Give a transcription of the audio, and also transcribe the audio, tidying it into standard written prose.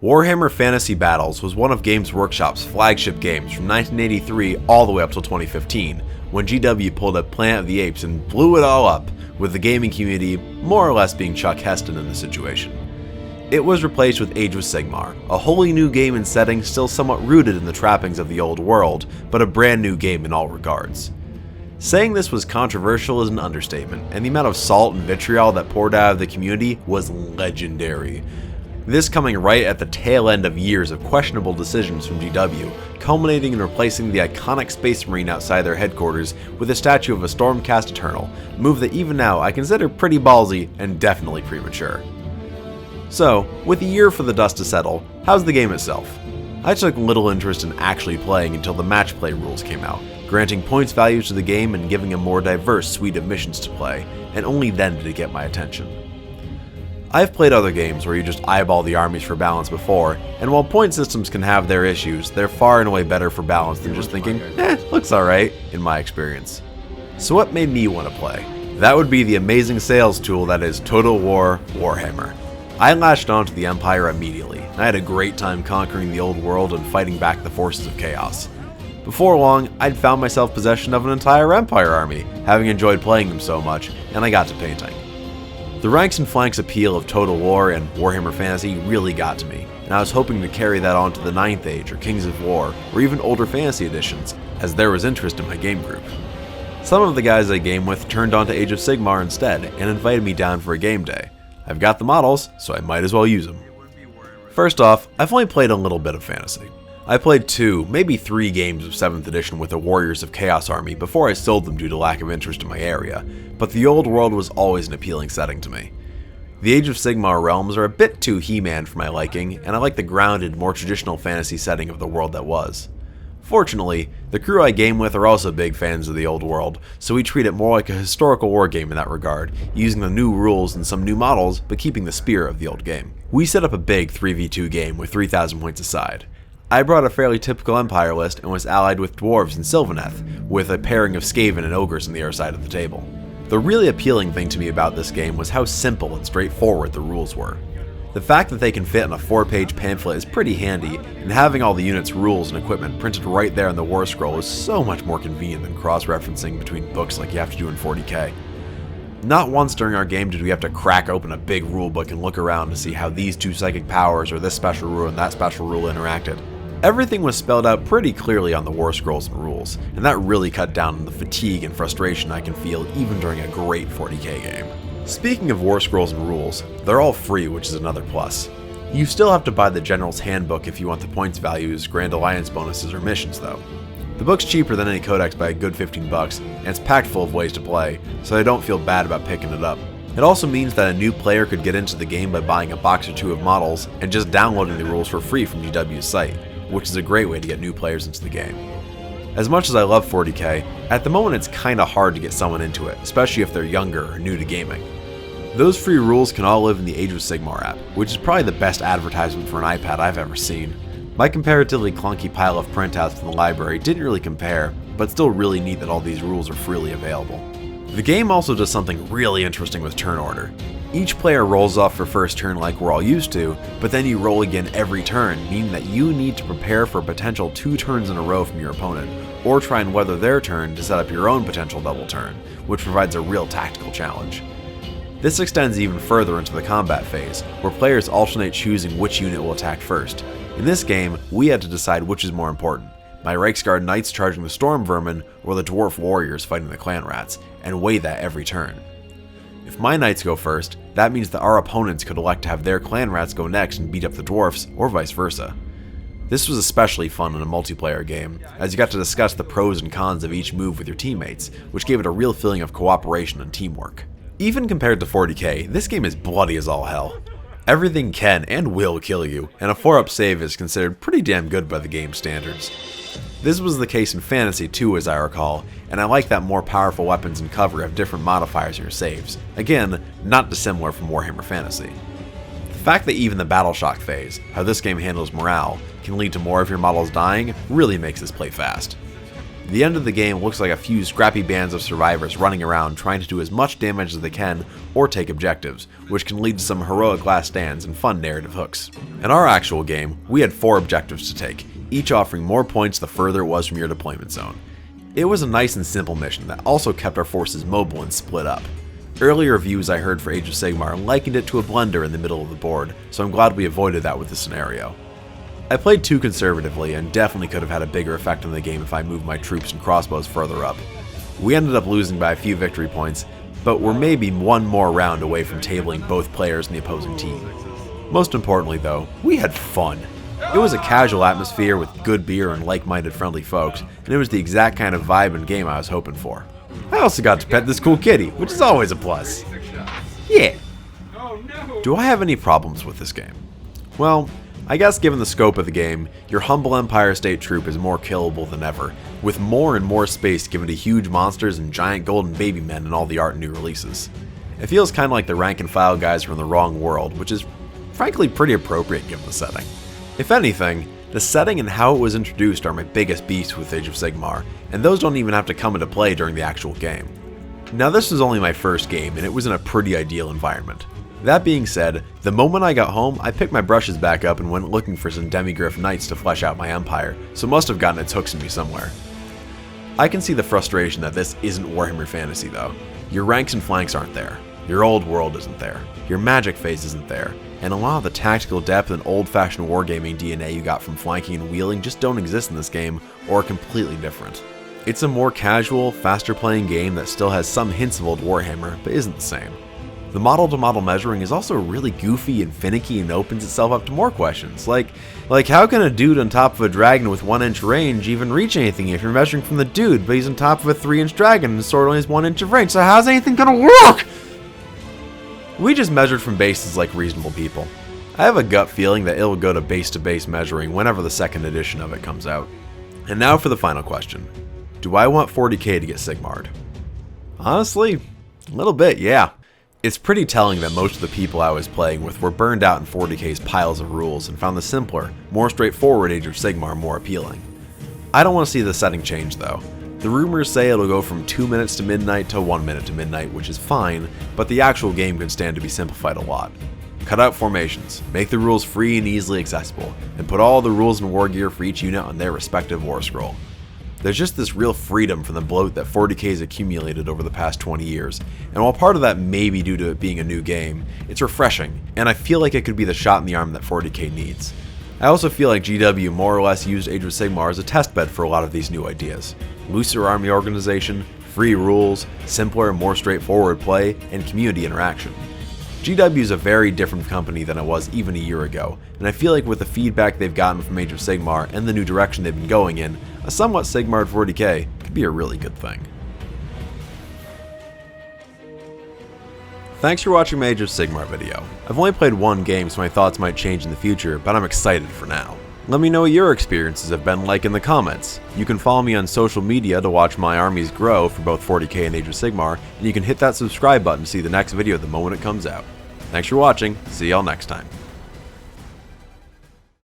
Warhammer Fantasy Battles was one of Games Workshop's flagship games from 1983 all the way up till 2015, when GW pulled up Planet of the Apes and blew it all up, with the gaming community more or less being Chuck Heston in the situation. It was replaced with Age of Sigmar, a wholly new game and setting still somewhat rooted in the trappings of the old world, but a brand new game in all regards. Saying this was controversial is an understatement, and the amount of salt and vitriol that poured out of the community was legendary. This coming right at the tail end of years of questionable decisions from GW, culminating in replacing the iconic Space Marine outside their headquarters with a statue of a Stormcast Eternal, a move that even now I consider pretty ballsy and definitely premature. So, with a year for the dust to settle, how's the game itself? I took little interest in actually playing until the match play rules came out, granting points values to the game and giving a more diverse suite of missions to play, and only then did it get my attention. I've played other games where you just eyeball the armies for balance before, and while point systems can have their issues, they're far and away better for balance than just thinking, looks alright, in my experience. So what made me want to play? That would be the amazing sales tool that is Total War Warhammer. I latched onto the Empire immediately, and I had a great time conquering the old world and fighting back the forces of chaos. Before long, I'd found myself possession of an entire Empire army, having enjoyed playing them so much, and I got to painting. The ranks and flanks appeal of Total War and Warhammer Fantasy really got to me, and I was hoping to carry that on to the 9th Age or Kings of War, or even older fantasy editions, as there was interest in my game group. Some of the guys I game with turned on to Age of Sigmar instead, and invited me down for a game day. I've got the models, so I might as well use them. First off, I've only played a little bit of Fantasy. I played 2, maybe 3 games of 7th edition with the Warriors of Chaos army before I sold them due to lack of interest in my area, but the old world was always an appealing setting to me. The Age of Sigmar realms are a bit too He-Man for my liking, and I like the grounded, more traditional fantasy setting of the world that was. Fortunately, the crew I game with are also big fans of the old world, so we treat it more like a historical war game in that regard, using the new rules and some new models, but keeping the spirit of the old game. We set up a big 3v2 game with 3,000 points aside. I brought a fairly typical Empire list and was allied with Dwarves and Sylvaneth, with a pairing of Skaven and Ogres on the other side of the table. The really appealing thing to me about this game was how simple and straightforward the rules were. The fact that they can fit in a 4-page pamphlet is pretty handy, and having all the units, rules, and equipment printed right there in the War Scroll is so much more convenient than cross-referencing between books like you have to do in 40k. Not once during our game did we have to crack open a big rulebook and look around to see how these 2 psychic powers or this special rule and that special rule interacted. Everything was spelled out pretty clearly on the War Scrolls and rules, and that really cut down on the fatigue and frustration I can feel even during a great 40k game. Speaking of War Scrolls and rules, they're all free, which is another plus. You still have to buy the General's Handbook if you want the points values, Grand Alliance bonuses, or missions though. The book's cheaper than any codex by a good $15, and it's packed full of ways to play, so I don't feel bad about picking it up. It also means that a new player could get into the game by buying a box or 2 of models and just downloading the rules for free from GW's site, which is a great way to get new players into the game. As much as I love 40k, at the moment it's kinda hard to get someone into it, especially if they're younger or new to gaming. Those free rules can all live in the Age of Sigmar app, which is probably the best advertisement for an iPad I've ever seen. My comparatively clunky pile of printouts from the library didn't really compare, but still really neat that all these rules are freely available. The game also does something really interesting with turn order. Each player rolls off for first turn like we're all used to, but then you roll again every turn, meaning that you need to prepare for a potential 2 turns in a row from your opponent, or try and weather their turn to set up your own potential double turn, which provides a real tactical challenge. This extends even further into the combat phase, where players alternate choosing which unit will attack first. In this game, we had to decide which is more important, my Reiksguard Knights charging the Storm Vermin, or the Dwarf Warriors fighting the Clan Rats, and weigh that every turn. If my Knights go first, that means that our opponents could elect to have their Clan Rats go next and beat up the Dwarfs, or vice versa. This was especially fun in a multiplayer game, as you got to discuss the pros and cons of each move with your teammates, which gave it a real feeling of cooperation and teamwork. Even compared to 40k, this game is bloody as all hell. Everything can and will kill you, and a 4-up save is considered pretty damn good by the game standards. This was the case in Fantasy too, as I recall, and I like that more powerful weapons and cover have different modifiers in your saves. Again, not dissimilar from Warhammer Fantasy. The fact that even the Battle Shock phase, how this game handles morale, can lead to more of your models dying really makes this play fast. The end of the game looks like a few scrappy bands of survivors running around trying to do as much damage as they can or take objectives, which can lead to some heroic last stands and fun narrative hooks. In our actual game, we had 4 objectives to take, each offering more points the further it was from your deployment zone. It was a nice and simple mission that also kept our forces mobile and split up. Earlier reviews I heard for Age of Sigmar likened it to a blender in the middle of the board, so I'm glad we avoided that with this scenario. I played too conservatively and definitely could have had a bigger effect on the game if I moved my troops and crossbows further up. We ended up losing by a few victory points, but we're maybe one more round away from tabling both players in the opposing team. Most importantly though, we had fun. It was a casual atmosphere with good beer and like-minded friendly folks, and it was the exact kind of vibe and game I was hoping for. I also got to pet this cool kitty, which is always a plus. Yeah. Do I have any problems with this game? Well, I guess given the scope of the game, your humble Empire State troop is more killable than ever, with more and more space given to huge monsters and giant golden baby men in all the art and new releases. It feels kinda like the rank and file guys from the wrong world, which is frankly pretty appropriate given the setting. If anything, the setting and how it was introduced are my biggest beefs with Age of Sigmar, and those don't even have to come into play during the actual game. Now this was only my first game, and it was in a pretty ideal environment. That being said, the moment I got home, I picked my brushes back up and went looking for some demigryph knights to flesh out my empire, so must have gotten its hooks in me somewhere. I can see the frustration that this isn't Warhammer Fantasy though. Your ranks and flanks aren't there, your old world isn't there, your magic phase isn't there, and a lot of the tactical depth and old-fashioned wargaming DNA you got from flanking and wheeling just don't exist in this game, or are completely different. It's a more casual, faster playing game that still has some hints of old Warhammer, but isn't the same. The model-to-model measuring is also really goofy and finicky and opens itself up to more questions, like how can a dude on top of a dragon with 1-inch range even reach anything if you're measuring from the dude, but he's on top of a 3-inch dragon and the sword only has 1 inch of range, so how's anything gonna work? We just measured from bases like reasonable people. I have a gut feeling that it'll go to base measuring whenever the second edition of it comes out. And now for the final question. Do I want 40k to get Sigmar'd? Honestly, a little bit, yeah. It's pretty telling that most of the people I was playing with were burned out in 40k's piles of rules and found the simpler, more straightforward Age of Sigmar more appealing. I don't want to see the setting change though. The rumors say it'll go from 2 minutes to midnight to 1 minute to midnight, which is fine, but the actual game can stand to be simplified a lot. Cut out formations, make the rules free and easily accessible, and put all the rules and war gear for each unit on their respective war scroll. There's just this real freedom from the bloat that 40k has accumulated over the past 20 years, and while part of that may be due to it being a new game, it's refreshing, and I feel like it could be the shot in the arm that 40k needs. I also feel like GW more or less used Age of Sigmar as a testbed for a lot of these new ideas. Looser army organization, free rules, simpler and more straightforward play, and community interaction. GW is a very different company than it was even a year ago, and I feel like with the feedback they've gotten from Age of Sigmar and the new direction they've been going in, a somewhat Sigmar'd 40k could be a really good thing. Thanks for watching my Age of Sigmar video. I've only played one game, so my thoughts might change in the future, but I'm excited for now. Let me know what your experiences have been like in the comments. You can follow me on social media to watch my armies grow for both 40k and Age of Sigmar, and you can hit that subscribe button to see the next video the moment it comes out. Thanks for watching, see y'all next time.